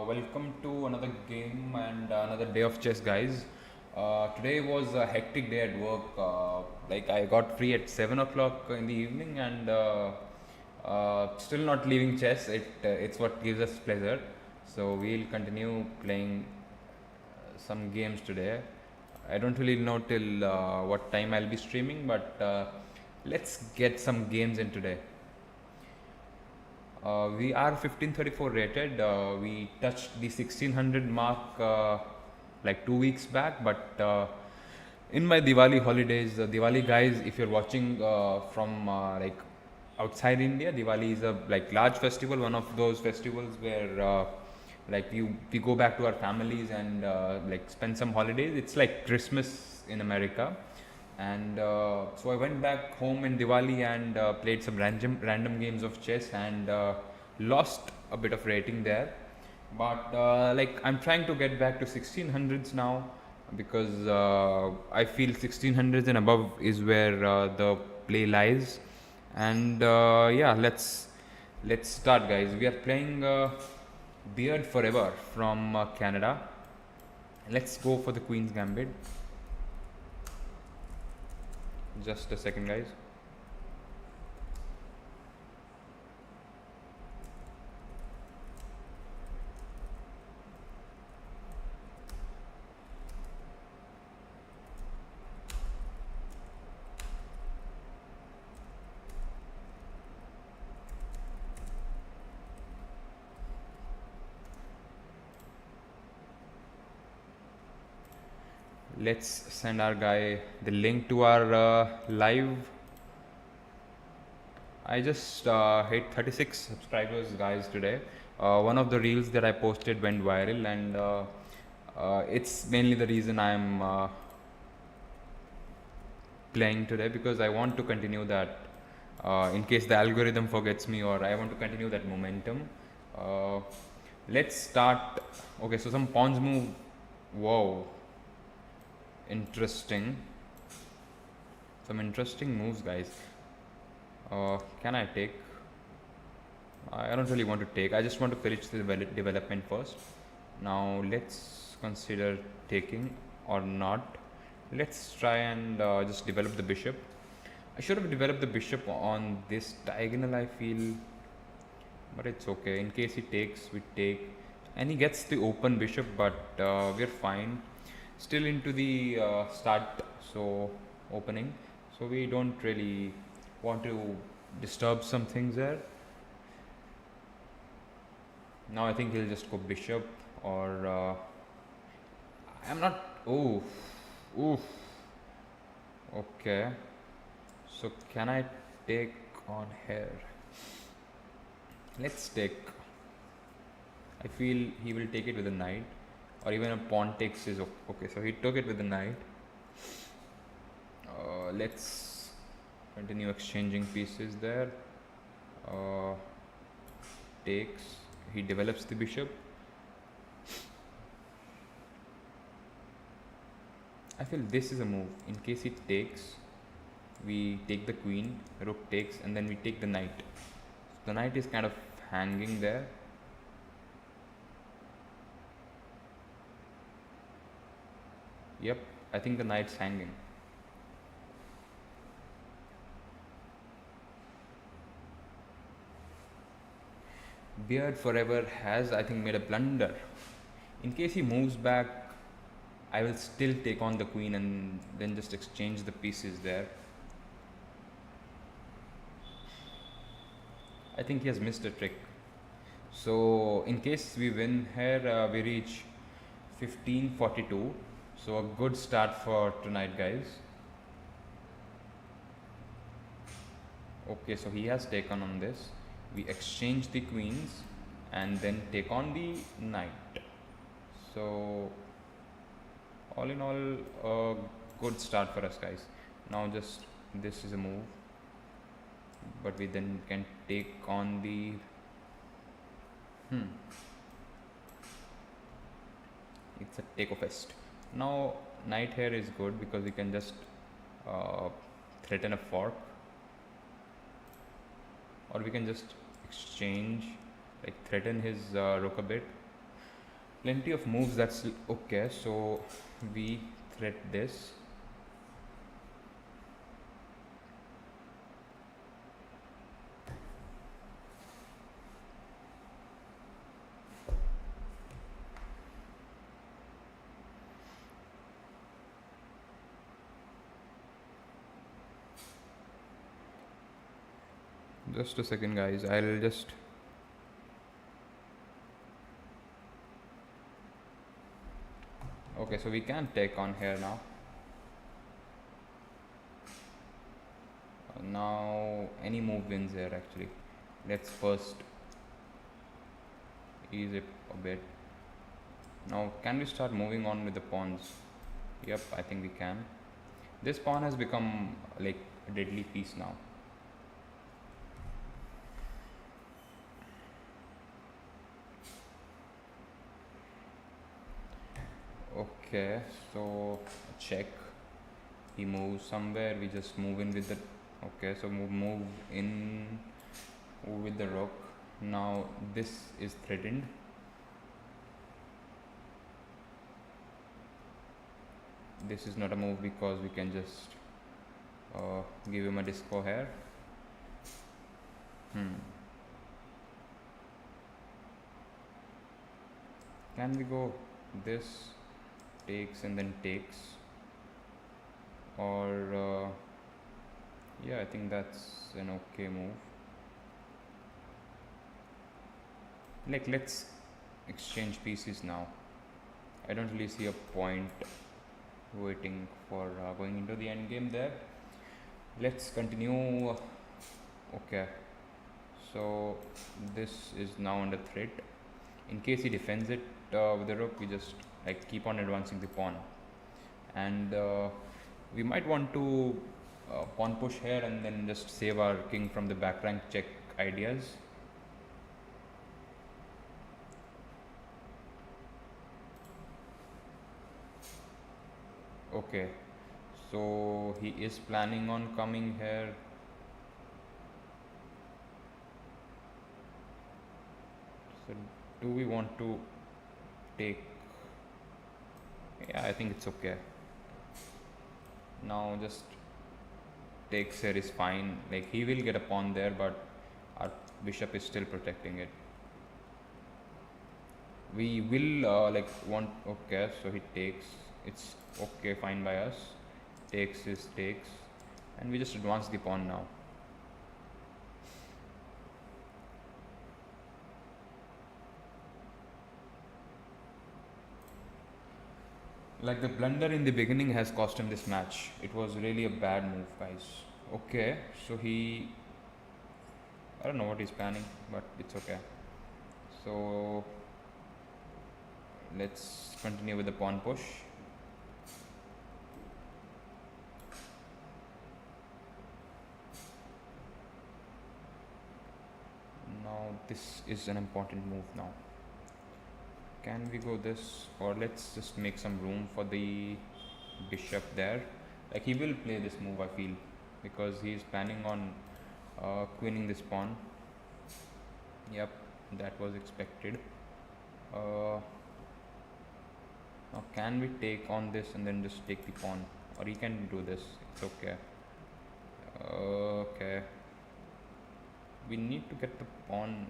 Welcome to another game and another day of chess, guys. Today was a hectic day at work. I got free at 7 o'clock in the evening, and still not leaving chess. It's what gives us pleasure. So we'll continue playing some games today. I don't really know till what time I'll be streaming, but let's get some games in today. We are 1534 rated. We touched the 1600 mark like 2 weeks back, but in my Diwali holidays, Diwali guys, if you're watching from like outside India, Diwali is a like large festival, one of those festivals where like we go back to our families and like spend some holidays. It's like Christmas in America. And so I went back home in Diwali and played some random games of chess and lost a bit of rating there. But like I'm trying to get back to 1600s now because I feel 1600s and above is where the play lies. And yeah, let's start, guys. We are playing Beard Forever from Canada. Let's go for the Queen's Gambit. Just a second, guys. Let's send our guy the link to our live. I just hit 36 subscribers, guys, today. One of the reels that I posted went viral, and it's mainly the reason I'm playing today, because I want to continue that in case the algorithm forgets me, or I want to continue that momentum. Uh, let's start. Okay, so some pawns move. Whoa, interesting. Some interesting moves, guys. Can I take? I don't really want to take. I just want to finish the development first. Now let's consider taking or not. Let's try and just develop the bishop. I should have developed the bishop on this diagonal, I feel, but it's okay. In case he takes, we take, and he gets the open bishop, but we're fine. Still into the start, so opening, so we don't really want to disturb some things there. Now I think he'll just go bishop, or I'm not. Oh, oof. Okay. So can I take on here? Let's take. I feel he will take it with a knight, or even a pawn takes is okay. So he took it with the knight. Let's continue exchanging pieces there. Takes. He develops the bishop. I feel this is a move. In case he takes, we take the queen, rook takes, and then we take the knight. So the knight is kind of hanging there. Yep, I think the knight's hanging. Beard Forever has, I think, made a blunder. In case he moves back, I will still take on the queen and then just exchange the pieces there. I think he has missed a trick. So in case we win here, we reach 1542. So a good start for tonight, guys. Okay, so he has taken on this. We exchange the queens and then take on the knight. So all in all, a good start for us, guys. Now just this is a move, but we then can take on the it's a take of est. Now knight here is good because we can just threaten a fork, or we can just exchange, like threaten his rook a bit. plenty of moves. That's okay. So we threat this. Just a second, guys. I'll just. Okay, so we can take on here now. Now any move wins here actually. Let's first ease it a bit. Now can we start moving on with the pawns? Yep, I think we can. This pawn has become like a deadly piece now. Okay, so check. He moves somewhere, we just move in with the. Okay, so move in with the rook. Now this is threatened. This is not a move because we can just give him a disco here. Can we go this takes and then takes, or yeah, I think that's an okay move. Like, let's exchange pieces now. I don't really see a point waiting for going into the end game there. Let's continue. Okay, so this is now under threat. In case he defends it with the rook, we just like keep on advancing the pawn, and we might want to pawn push here and then just save our king from the back rank check ideas. Okay, so he is planning on coming here. So do we want to take? Yeah, I think it's okay. Now just takes here is fine. Like, he will get a pawn there, but our bishop is still protecting it. We will like want. Okay, so he takes. It's okay, fine by us. Takes is takes, and we just advance the pawn now. Like, the blunder in the beginning has cost him this match. It was really a bad move, guys. Okay, so he. I don't know what he's planning, but it's okay. So let's continue with the pawn push. Now this is an important move now. Can we go this, or let's just make some room for the bishop there. Like, he will play this move, I feel, because he is planning on queening this pawn. Yep, that was expected. Now can we take on this and then just take the pawn, or he can do this? It's okay. Okay, we need to get the pawn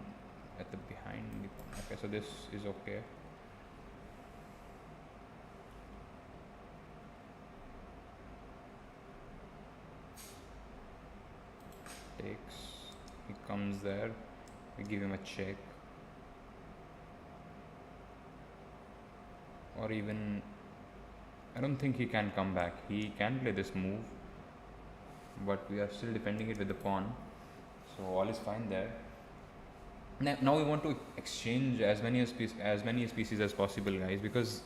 at the behind the pawn. Okay, so this is okay. Takes, he comes there, we give him a check, or even I don't think he can come back. He can play this move, but we are still defending it with the pawn, so all is fine there. Now we want to exchange as many species as possible, guys, because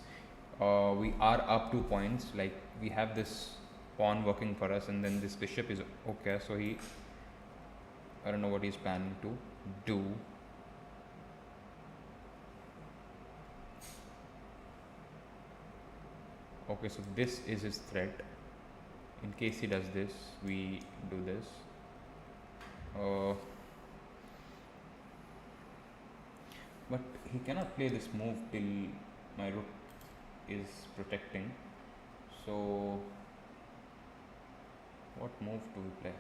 we are up 2 points. Like, we have this pawn working for us, and then this bishop is okay. So I don't know what he's planning to do. Okay, so this is his threat. In case he does this, we do this. But he cannot play this move till my rook is protecting. So what move do we play?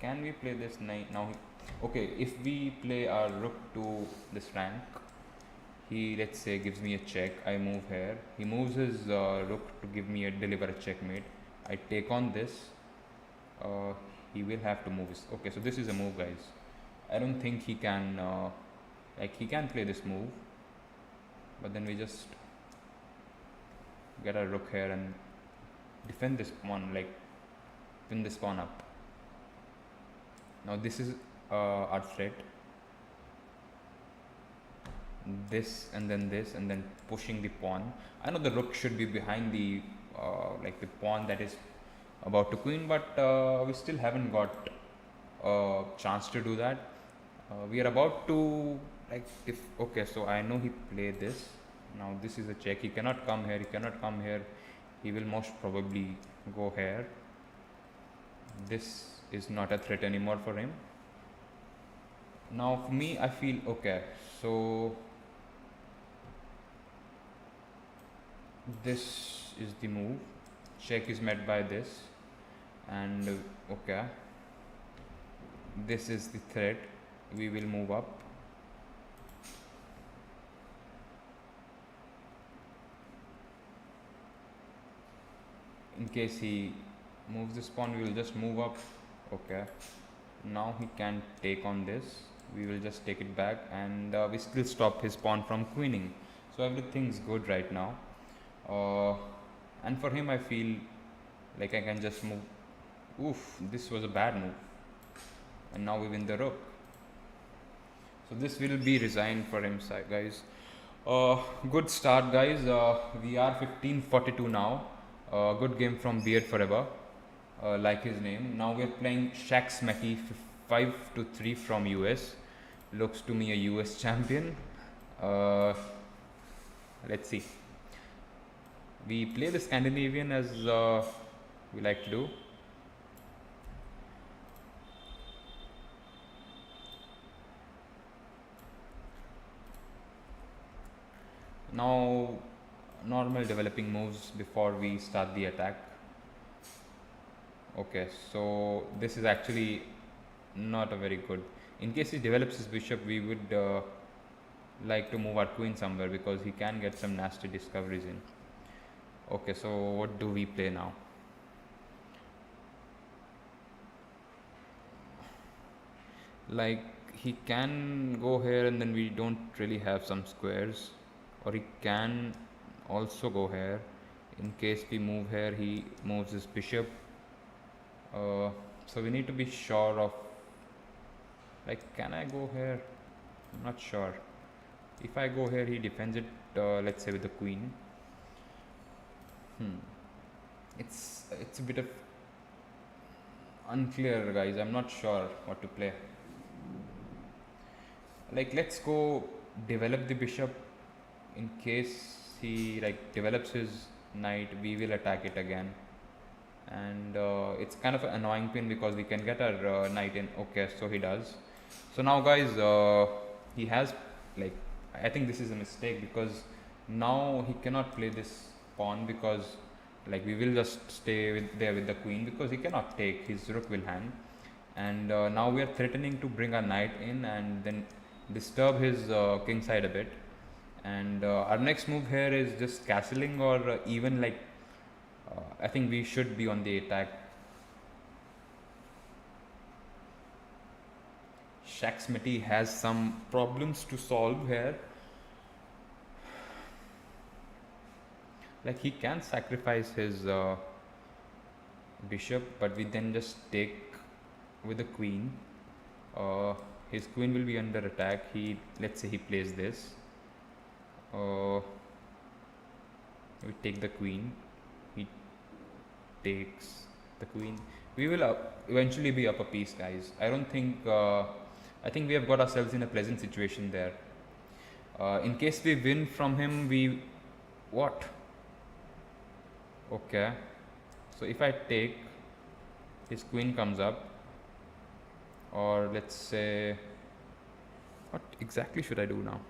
Can we play this knight now? Okay, if we play our rook to this rank, he, let's say, gives me a check. I move here. He moves his rook to give me a deliver a checkmate. I take on this. Uh, he will have to move his. Okay, so this is a move, guys. I don't think he can. Like, he can play this move, but then we just get our rook here and defend this pawn, like pin this pawn up. Now this is our threat. This and then this and then pushing the pawn. I know the rook should be behind the like the pawn that is about to queen, but we still haven't got a chance to do that. We are about to, like, if okay, so I know he played this. Now this is a check. He cannot come here. He cannot come here. He will most probably go here. This is not a threat anymore for him. Now for me, I feel okay. So this is the move. Check is met by this, and okay, this is the threat. We will move up. In case he moves this pawn, we will just move up. Okay, now he can take on this. We will just take it back, and we still stop his pawn from queening. So everything's good right now. And for him, I feel like I can just move. Oof, this was a bad move, and now we win the rook. So this will be resigned for him, guys. Good start, guys. We are 15-42 now. Good game from Beard Forever, like his name. Now we are playing Shaq Smetty 5-3 from US. Looks to me a US champion. Let's see. We play the Scandinavian as we like to do. Now, normal developing moves before we start the attack. Okay, so this is actually not a very good. In case he develops his bishop, we would like to move our queen somewhere because he can get some nasty discoveries in. Okay, so what do we play now? Like, he can go here and then we don't really have some squares, or he can also go here. In case we move here, he moves his bishop. So we need to be sure of, like, can I go here? I'm not sure. If I go here, he defends it, let's say with the queen. It's a bit of unclear, guys. I'm not sure what to play. Like, let's go develop the bishop. In case he like develops his knight, we will attack it again, and it's kind of an annoying pin because we can get our knight in. Okay, so he does. So now, guys, he has, like, I think this is a mistake because now he cannot play this pawn because, like, we will just stay there with the queen because he cannot take. His rook will hang, and now we are threatening to bring our knight in and then disturb his king side a bit. And our next move here is just castling, or even like I think we should be on the attack. Shaq Smetty has some problems to solve here. Like, he can sacrifice his bishop, but we then just take with the queen. His queen will be under attack. Let's say he plays this. We take the queen. He takes the queen. We will eventually be up a piece, guys. I don't think. I think we have got ourselves in a pleasant situation there. In case we win from him, what? Okay. So if I take, his queen comes up, or let's say, what exactly should I do now?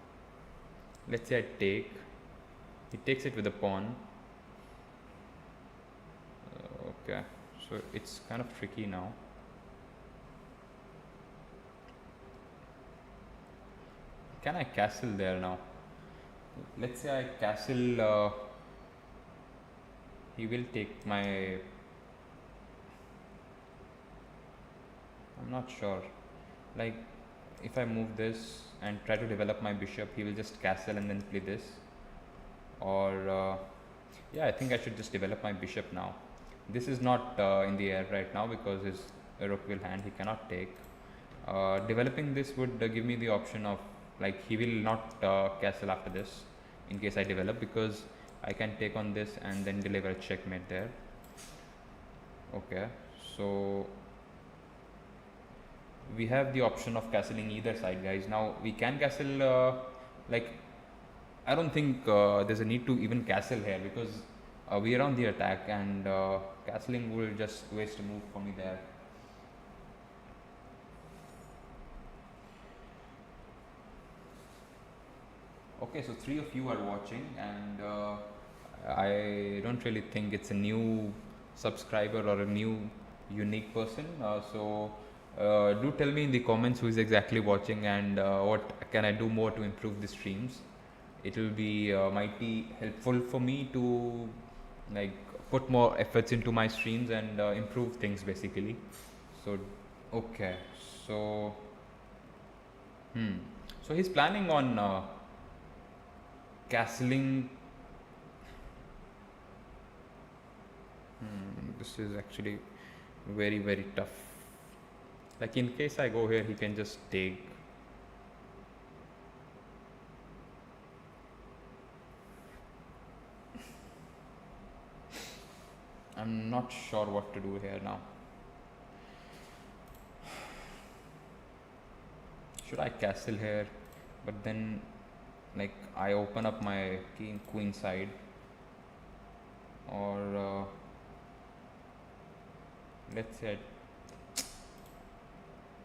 Let's say I take. He takes it with a pawn. Okay, so it's kind of tricky now. Can I castle there now? Let's say I castle, he will take my, I'm not sure, like if I move this and try to develop my bishop, he will just castle and then play this, or yeah, I think I should just develop my bishop now. This is not in the air right now because his rook will hand, he cannot take. Developing this would give me the option of, like, he will not castle after this in case I develop, because I can take on this and then deliver a checkmate there. Okay, so we have the option of castling either side, guys. Now we can castle, like, I don't think there's a need to even castle here, because we are on the attack, and castling will just waste a move for me there. Okay, so 3 of you are watching, and I don't really think it's a new subscriber or a new unique person. Do tell me in the comments who is exactly watching, and what can I do more to improve the streams. It will be mighty helpful for me to, like, put more efforts into my streams and improve things basically. So okay, so so he's planning on castling. This is actually very tough. Like, in case I go here, he can just take. I'm not sure what to do here now. Should I castle here? But then, like, I open up my king queen side, or let's say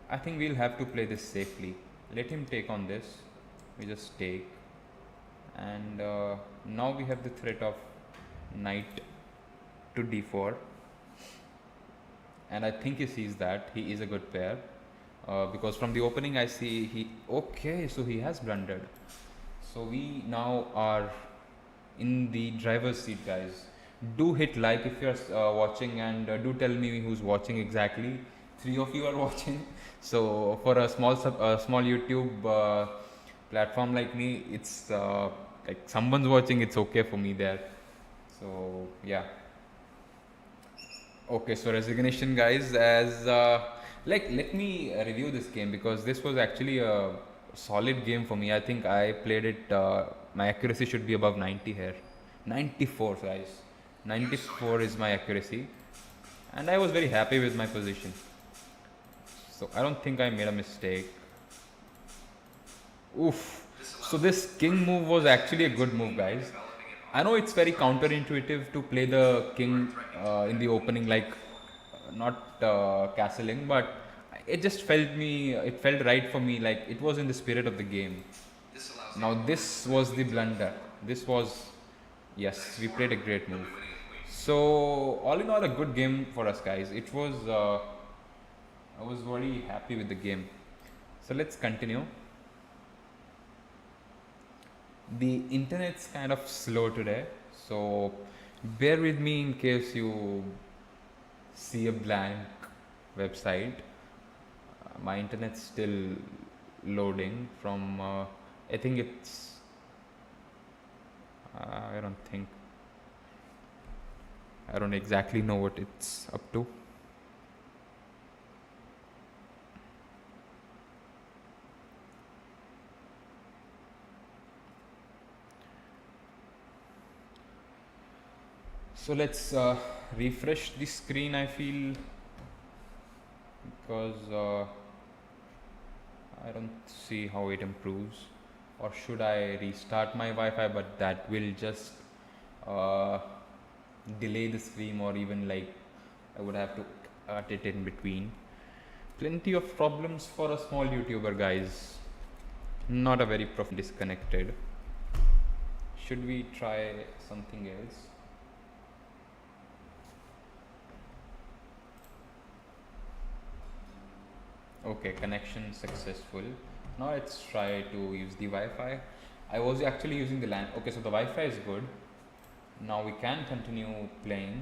I think we'll have to play this safely. Let him take on this. We just take, and now we have the threat of knight to d4, and I think he sees that he is a good pair, because from the opening I see he, okay, so he has blundered. So we now are in the driver's seat, guys. Do hit like if you're watching, and do tell me who's watching exactly. 3 of you are watching. So for a small YouTube platform like me, it's like someone's watching, it's okay for me there. So yeah. Okay, so resignation, guys. As like, let me review this game, because this was actually a solid game for me. I think I played it, my accuracy should be above 90 here. 94, guys. 94 is my accuracy, and I was very happy with my position. So I don't think I made a mistake. Oof. So this king move was actually a good move, guys. I know it's very counterintuitive to play the king in the opening, like not castling, but it just felt right for me, like it was in the spirit of the game. Now this was the blunder. This was, yes, we played a great move. So all in all, a good game for us, guys. It was, I was very happy with the game. So let's continue. The internet's kind of slow today, so bear with me in case you see a blank website. My internet's still loading from, I think it's, I don't exactly know what it's up to. So let's refresh the screen, I feel, because I don't see how it improves. Or should I restart my Wi-Fi, but that will just delay the stream, or even like I would have to cut it in between. Plenty of problems for a small YouTuber, guys. Not a very disconnected. Should we try something else? Okay, connection successful. Now let's try to use the Wi-Fi. I was actually using the LAN. Okay, so the Wi-Fi is good. Now we can continue playing.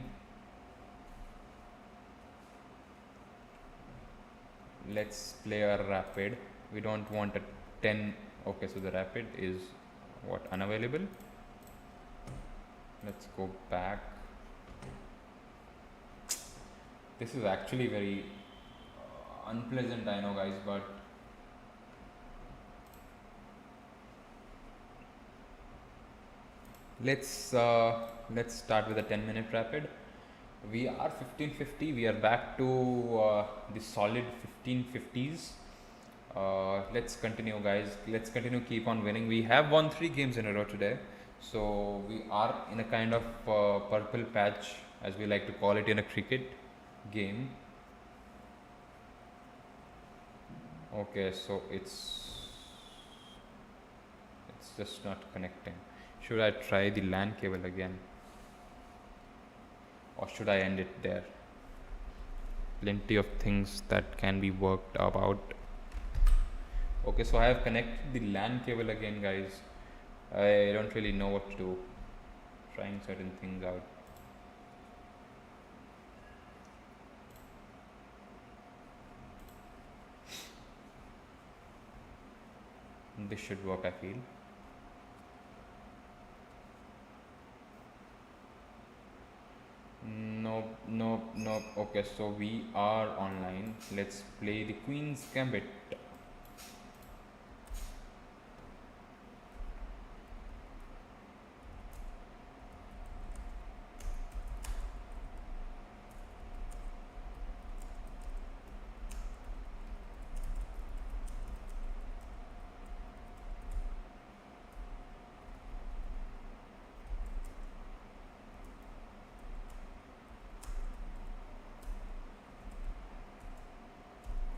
Let's play a rapid. We don't want a 10. Okay, so the rapid is what, unavailable. Let's go back. This is actually very unpleasant, I know, guys, but let's start with a 10-minute rapid. We are 1550. We are back to the solid 1550s. Let's continue, guys. Let's continue. Keep on winning. We have won 3 games in a row today, so we are in a kind of purple patch, as we like to call it in a cricket game. Okay, so it's just not connecting. Should I try the LAN cable again, or should I end it there? Plenty of things that can be worked about. Okay, so I have connected the LAN cable again, guys. I don't really know what to do. Trying certain things out. This should work, I feel. Nope, nope, nope. Okay, so we are online. Let's play the Queen's Gambit.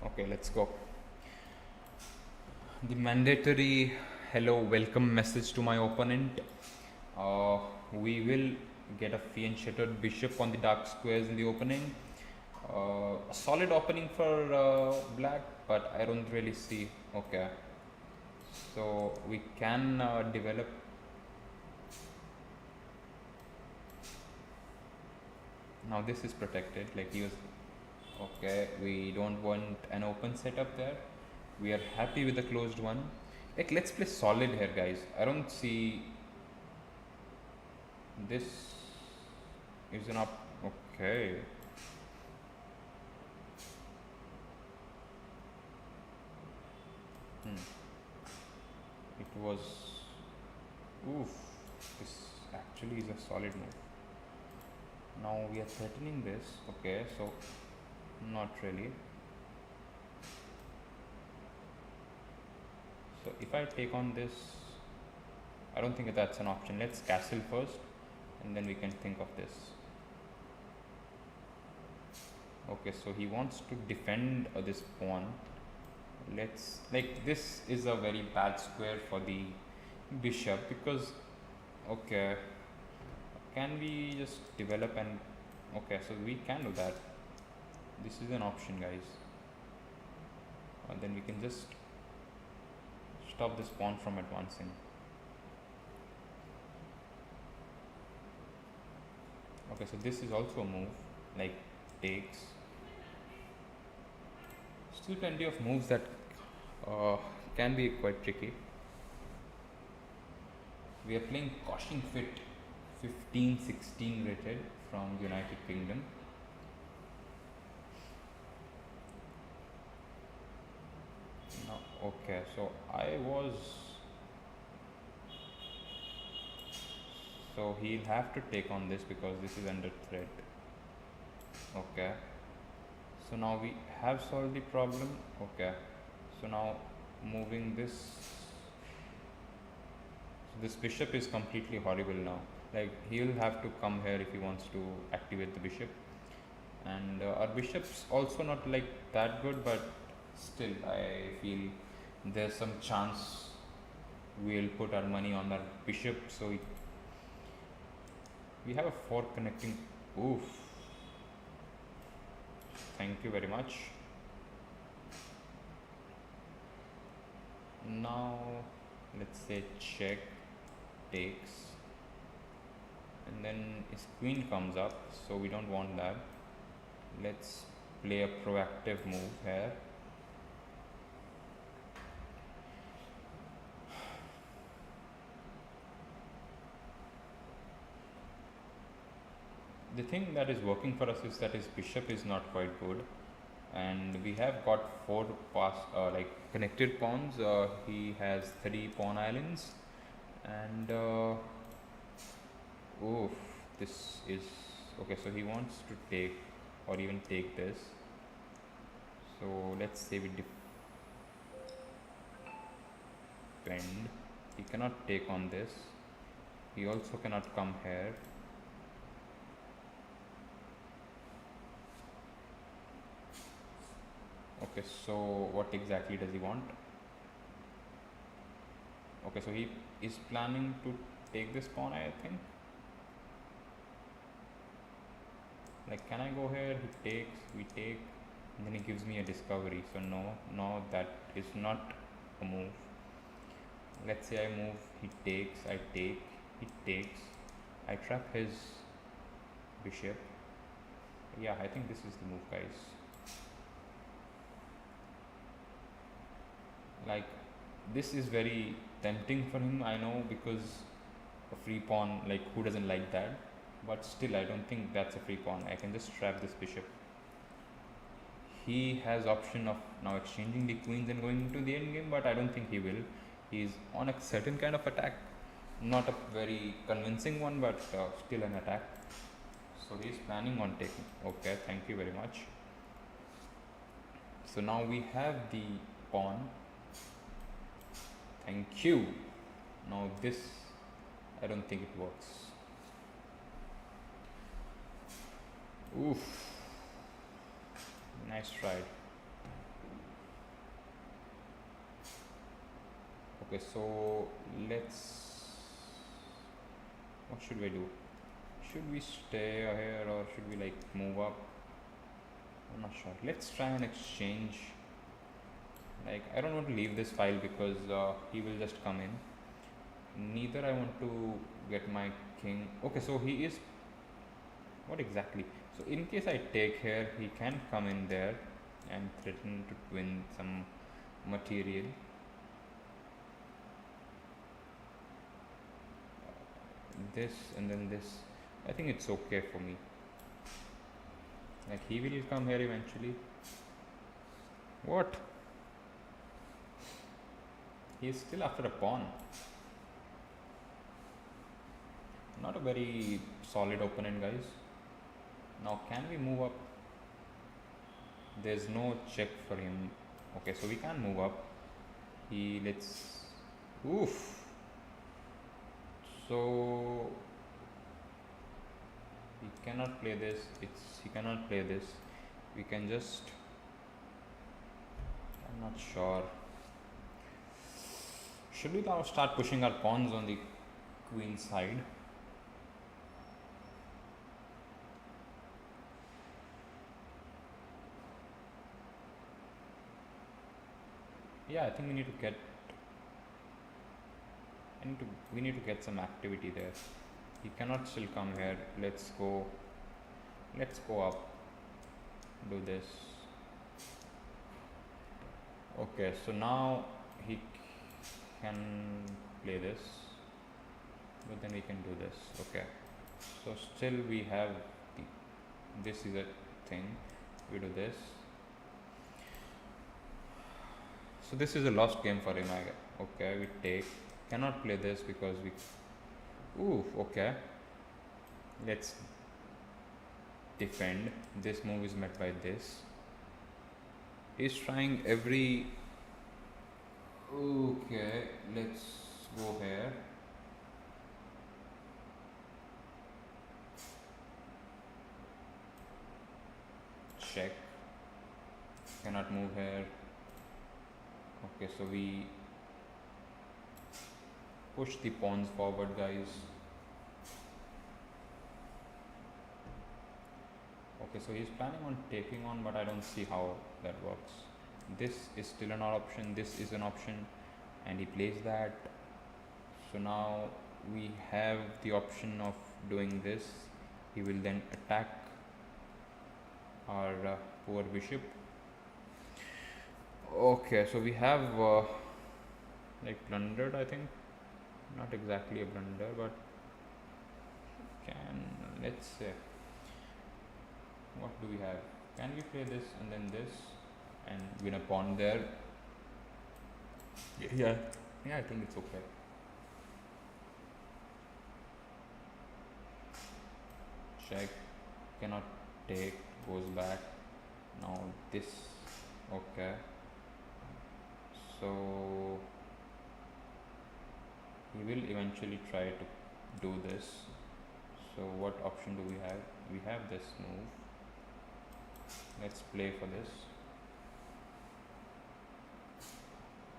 Okay, let's go. The mandatory hello, welcome message to my opponent. We will get a fianchetted bishop on the dark squares in the opening. A solid opening for black, but I don't really see. Okay, so we can develop. Now this is protected, like he was. Okay, we don't want an open setup there. We are happy with the closed one. Like, let's play solid here, guys. I don't see this is an up. Okay. It was. Oof. This actually is a solid move. Now we are threatening this. Okay, so not really. So if I take on this, I don't think that's an option. Let's castle first, and then we can think of this. Okay, so he wants to defend this pawn. Let's, like, this is a very bad square for the bishop, because okay, can we just develop and okay, so we can do that. This is an option, guys. Then we can just stop this pawn from advancing. Okay, so this is also a move, like takes. Still plenty of moves that can be quite tricky. We are playing Caution Fit 1516 rated from United Kingdom. Now, okay, so so he'll have to take on this because this is under threat. Okay, so now we have solved the problem. Okay, so now moving this, so this bishop is completely horrible now. Like, he'll have to come here if he wants to activate the bishop, and our bishop's also not like that good, but still I feel there's some chance we'll put our money on our bishop, so We have a fork connecting. Oof. Thank you very much. Now, let's say check takes, and then his queen comes up, so we don't want that. Let's play a proactive move here. The thing that is working for us is that his bishop is not quite good, and we have got four like connected pawns. He has 3 pawn islands, and oh, this is okay. So he wants to take or even take this. So let's say we defend. He cannot take on this. He also cannot come here. Okay, so what exactly does he want? Okay, so he is planning to take this pawn, I think. Like, can I go here? He takes, we take, and then he gives me a discovery. So no, that is not a move. Let's say I move, he takes, I take, he takes, I trap his bishop. Yeah, I think this is the move, guys. Like, this is very tempting for him, I know, because a free pawn, like, who doesn't like that? But still, I don't think that's a free pawn. I can just trap this bishop. He has option of now exchanging the queens and going into the endgame, but I don't think he will. He's on a certain kind of attack, not a very convincing one, but still an attack. So he's planning on taking. Okay, thank you very much. So now we have the pawn. Thank you. Now this, I don't think it works. Oof. Nice try. Okay, so what should we do? Should we stay here or should we like move up? I'm not sure. Let's try and exchange. Like, I don't want to leave this file because he will just come in. Neither I want to get my king. Okay, so he is, what exactly? So in case I take here, he can come in there and threaten to win some material. This and then this. I think it's okay for me. Like, he will come here eventually. What? He is still after a pawn. Not a very solid opponent, guys. Now, can we move up? There's no check for him. Okay, so we can move up. Oof. So he cannot play this. He cannot play this. We can just. I'm not sure. Should we now start pushing our pawns on the queen side? Yeah, I think we need to get. We need to get some activity there. He cannot still come here. Let's go up. Do this. Okay, so now he can play this, but then we can do this. Okay, so still we have this is a thing. We do this. So this is a lost game for him. Okay, we take. Cannot play this because we. Ooh, okay. Let's defend. This move is met by this. He's trying every. Okay, let's go here. Check. Cannot move here. Okay, so we push the pawns forward, guys. Okay, so he's planning on taking on, but I don't see how that works. This is still an option, this is an option, and he plays that. So now we have the option of doing this. He will then attack our poor bishop. Okay, so we have like blundered, I think. Not exactly a blunder, but can, let's say, what do we have? Can we play this and then this and win a pawn there? Yeah, yeah, I think it's okay. Check, cannot take, goes back. Now this, okay. So he will eventually try to do this. So what option do we have? We have this move. Let's play for this.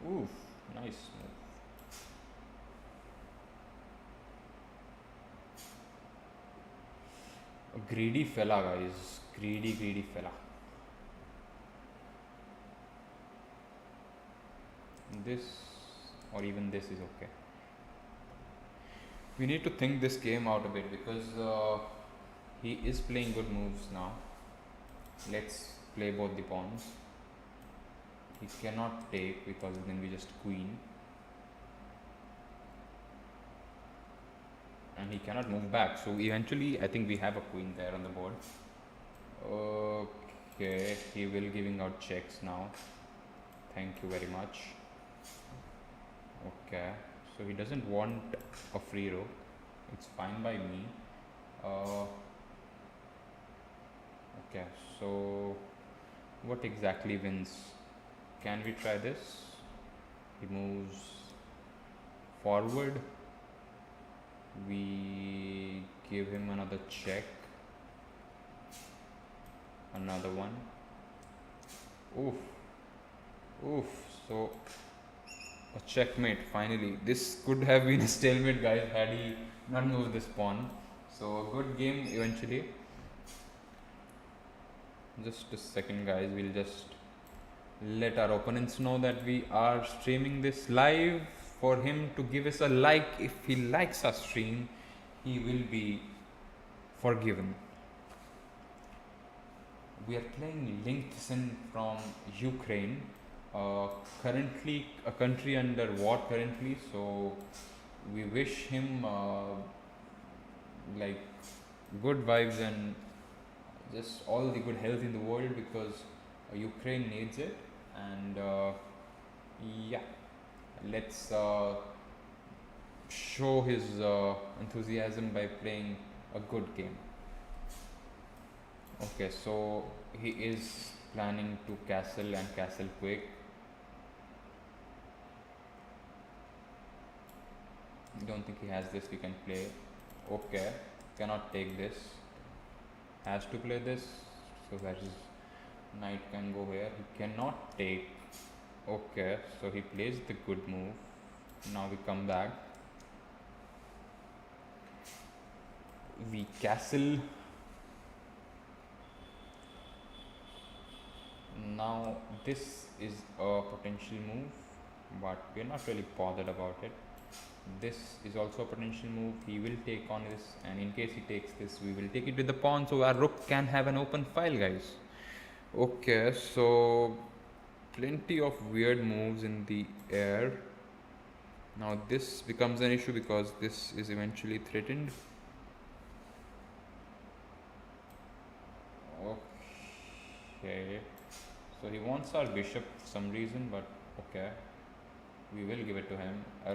Oof, nice move. A greedy fella, guys. Greedy fella. This or even this is okay. We need to think this game out a bit because he is playing good moves now. Let's play both the pawns. He cannot take because then we just queen. And he cannot move back. So eventually I think we have a queen there on the board. Okay, he will giving out checks now. Thank you very much. Okay, so he doesn't want a free row. It's fine by me. Okay, so what exactly wins? Can we try this? He moves forward. We give him another check. Another one. Oof. Oof. So a checkmate finally. This could have been a stalemate, guys, had he not moved this pawn. So a good game eventually. Just a second, guys. We'll just let our opponents know that we are streaming this live. For him to give us a like, if he likes our stream, he will be forgiven. We are playing Linkson from Ukraine, currently a country under war currently, so we wish him like good vibes and just all the good health in the world because Ukraine needs it. And yeah, let's show his enthusiasm by playing a good game. Okay, so he is planning to castle and castle quick. Don't think he has this. We can play. Okay, cannot take this. Has to play this. So that is knight can go here. He cannot take. Okay, so he plays the good move. Now we come back. We castle. Now this is a potential move, but we are not really bothered about it. This is also a potential move. He will take on this, and in case he takes this, we will take it with the pawn, so our rook can have an open file, guys. Okay, so plenty of weird moves in the air. Now this becomes an issue because this is eventually threatened. Okay, so he wants our bishop for some reason, but okay, we will give it to him. I'm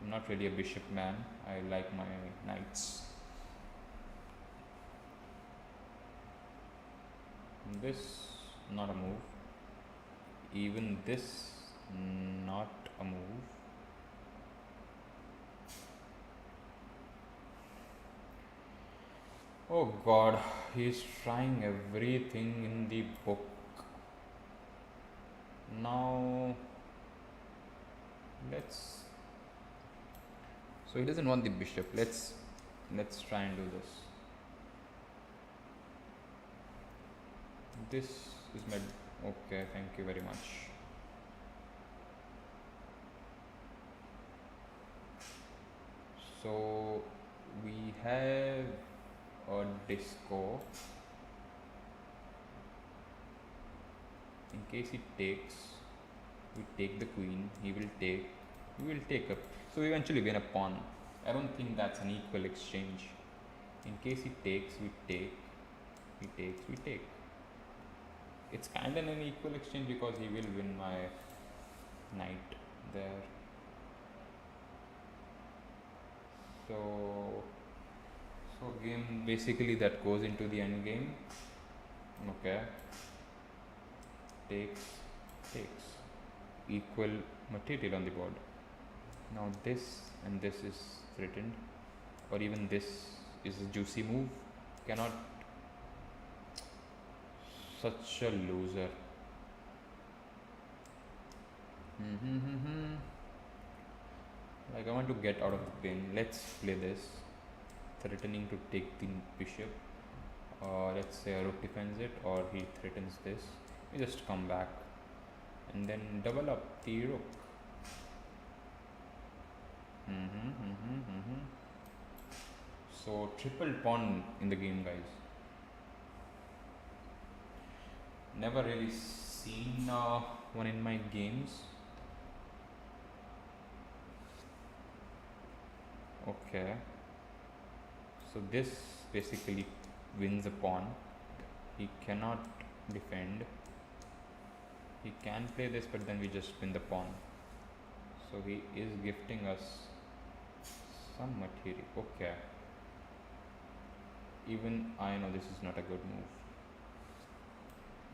not really a bishop man. I like my knights. This, not a move. Even this, not a move. Oh god, he's trying everything in the book. Now, so he doesn't want the bishop. Let's try and do this. This is my. Okay, thank you very much. So we have a disco. In case he takes, we take the queen. He will take. We will take up. So we eventually win a pawn. I don't think that's an equal exchange. In case he takes, we take. He takes, we take. It's kind of an equal exchange because he will win my knight there. So, game basically that goes into the end game. Okay. Takes, takes. Equal material on the board. Now this and this is threatened, or even this is a juicy move. Cannot. Such a loser. Like I want to get out of the pin. Let's play this. Threatening to take the bishop. Let's say a rook defends it, or he threatens this. We just come back and then double up the rook. So triple pawn in the game, guys. Never really seen one in my games. Okay. So this basically wins a pawn. He cannot defend. He can play this, but then we just win the pawn. So he is gifting us some material. Okay. Even I know this is not a good move.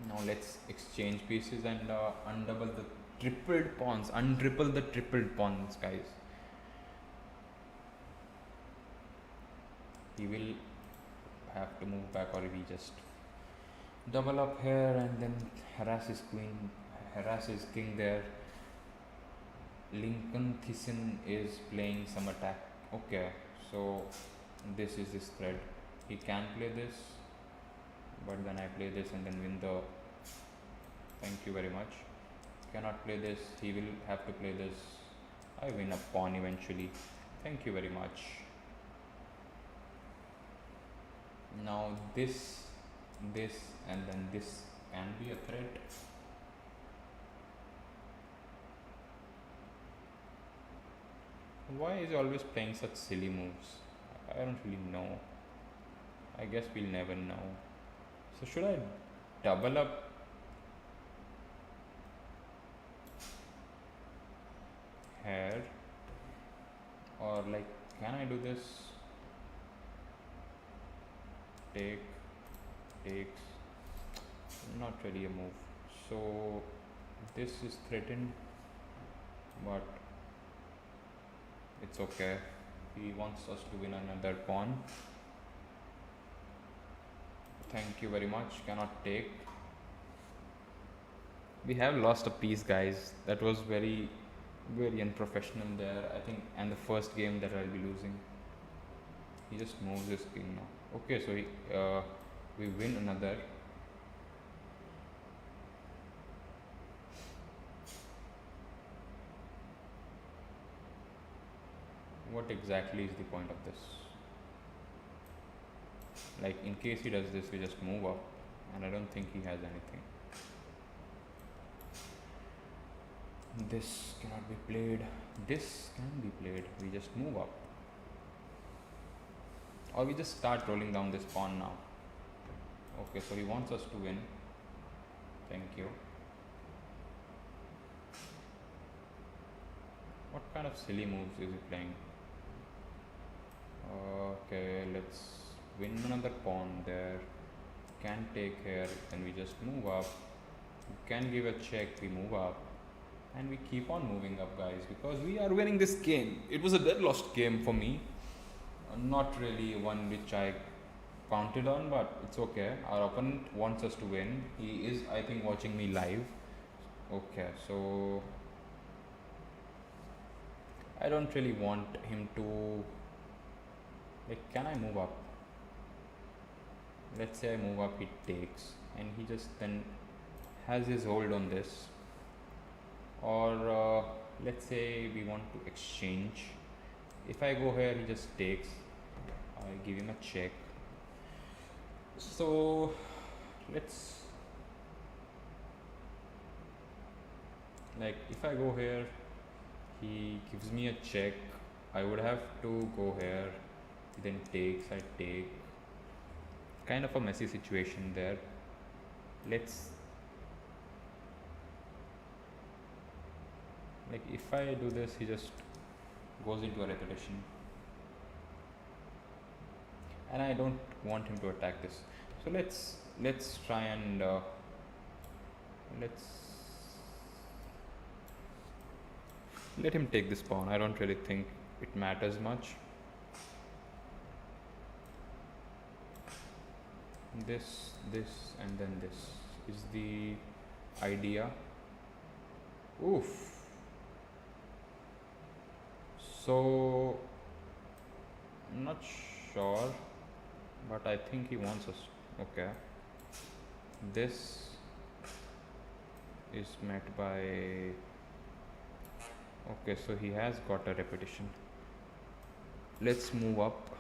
Now let's exchange pieces and undouble the tripled pawns. Untriple the tripled pawns, guys. He will have to move back, or we just double up here and then harass his queen, harass his king there. Lincoln Thyssen is playing some attack. Okay, so this is his threat. He can play this, but then I play this and then win the. Thank you very much. Cannot play this. He will have to play this. I win a pawn eventually. Thank you very much. Now this, and then this can be a threat. Why is he always playing such silly moves? I don't really know. I guess we'll never know. So should I double up? Here, or like, can I do this? Takes, not really a move. So this is threatened, but it's okay. He wants us to win another pawn. Thank you very much. Cannot take. We have lost a piece, guys. That was very unprofessional there, I think, and the first game that I'll be losing. He just moves his king now. Okay, so we win another. What exactly is the point of this? Like, in case he does this, we just move up, and I don't think he has anything. This cannot be played. This can be played. We just move up. Or we just start rolling down this pawn now. Okay, so he wants us to win. Thank you. What kind of silly moves is he playing? Okay, let's win another pawn there. Can take here, then we just move up. We can give a check, we move up. And we keep on moving up, guys, because we are winning this game. It was a dead lost game for me. Not really one which I counted on, but it's okay. Our opponent wants us to win. He is, I think, watching me live. Okay, so I don't really want him to. Like, can I move up? Let's say I move up, he takes. and he just then has his hold on this. Or let's say we want to exchange. If I go here, he just takes. I give him a check. So let's, like, if I go here, he gives me a check. I would have to go here. He then takes. I take. Kind of a messy situation there. Let's, like, if I do this, he just goes into a repetition, and I don't want him to attack this. So let's try and let's let him take this pawn. I don't really think it matters much. This, and then this is the idea. Oof. So I'm not sure, but I think he wants us. Okay. This is met by. Okay, so he has got a repetition. Let's move up.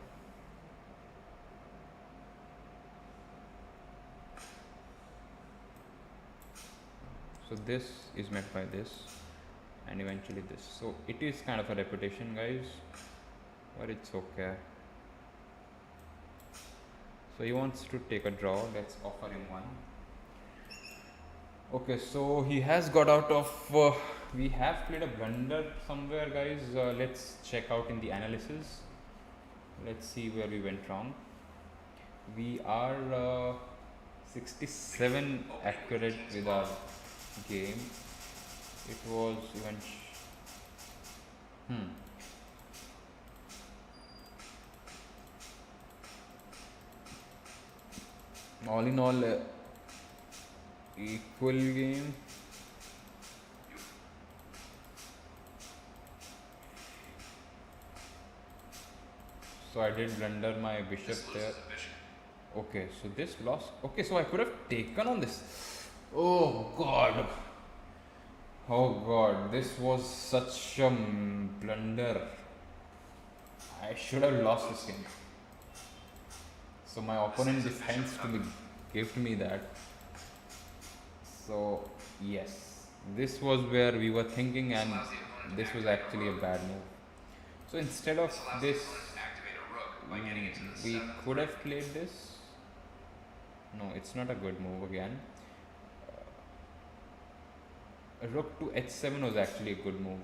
So this is met by this, and eventually this. So it is kind of a repetition, guys, but it's okay. So he wants to take a draw. Let's offer him one. Okay, so he has got out of. We have played a blunder somewhere, guys. Let's check out in the analysis. Let's see where we went wrong. We are 67 accurate with our game. It was even all in all, equal game. So I did blunder my bishop there. Okay, so this lost. Okay, so I could have taken on this. Oh god. Oh god, this was such a blunder. I should have lost this game. So my opponent defends to me, gave to me that. So yes, this was where we were thinking, and this was actually a bad move. So instead of this, we could have played this. No, it's not a good move again. Rook to h7 was actually a good move.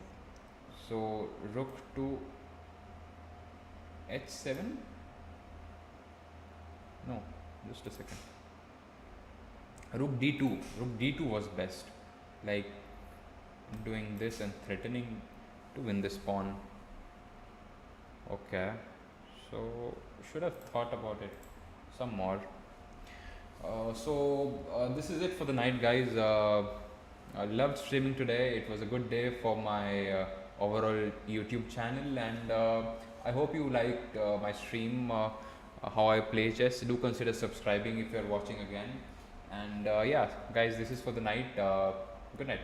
So rook to h7. No, just a second. Rook d2. Rook d2 was best. Like doing this and threatening to win this pawn. Okay. So should have thought about it some more. This is it for the night, guys. I loved streaming today. It was a good day for my overall YouTube channel, and I hope you liked my stream, how I play chess. Do consider subscribing if you're watching again. And yeah, guys, this is for the night. Good night.